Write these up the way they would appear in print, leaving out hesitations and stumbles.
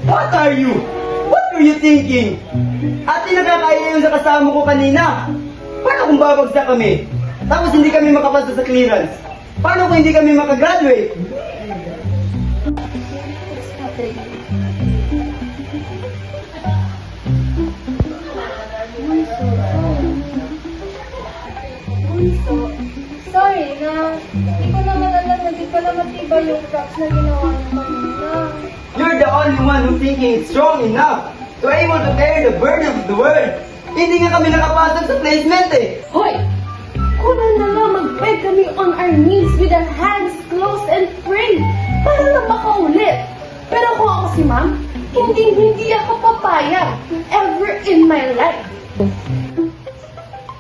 What are you? What were you thinking? Ate, nakakaya yun sa kasama ko kanina. Paano kung babagsak kami? Tapos hindi kami makapasa sa clearance? Paano kung hindi kami makagraduate? Sorry na, hindi ko naman alam na di pala matibay yung props na ginawa niyo kanina. You're the only one who thinking it's strong enough to able to carry the burden of the world. Hindi nga kami nakapasok sa placement eh. Hoy! Kunan na nga mag-beg kami on our knees with our hands closed and pray para na makaulit. Pero kung ako si ma'am, hindi ako papayag ever in my life.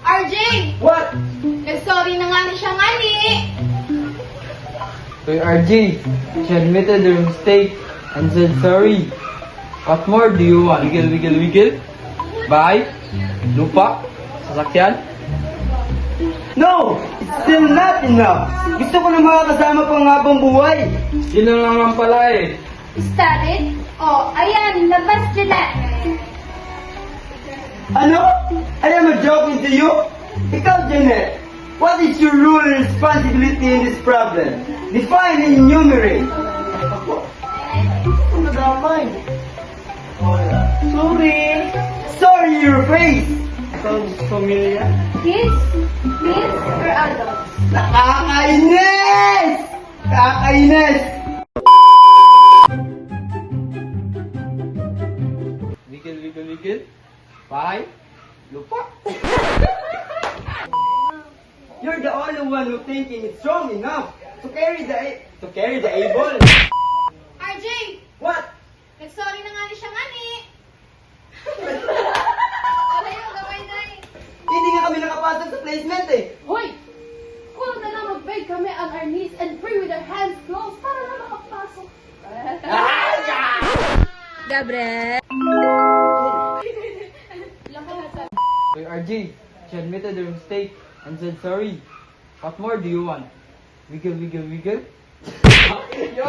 RJ! What? Nag-sorry na nga siya nga ni. Kay RJ, she admitted her mistake and said sorry. What more do you want? Wiggle? Bahay? Lupa? Sasakyan? No! It's still not enough. Gusto ko na makakasama pang habang buhay. Yun na naman pala eh. Started? Oh, ayan, labas sila. Ano? I am a joking to you? Ikaw, Janet, what is your role and responsibility in this problem? Define and enumerate. Madamay. Sorry. Sorry, your face. Sounds familiar. Kids? Kids or adults? Nakakainis! Kakainis! Wiggle? Bahay? Lupa? You're the only one who thinking it's strong enough to carry the able. RJ! What? Nag-sorry na nga ni siya nga ni. Ano yung gawin na eh? Hindi nga kami nakapasok sa placement eh. Hoy! Kung na lang mag-beg kami on our knees and pray with our hands closed para na makapasok. Gabriel! Kay RJ, she admitted her mistake and said sorry. What more do you want? Wiggle? Yo,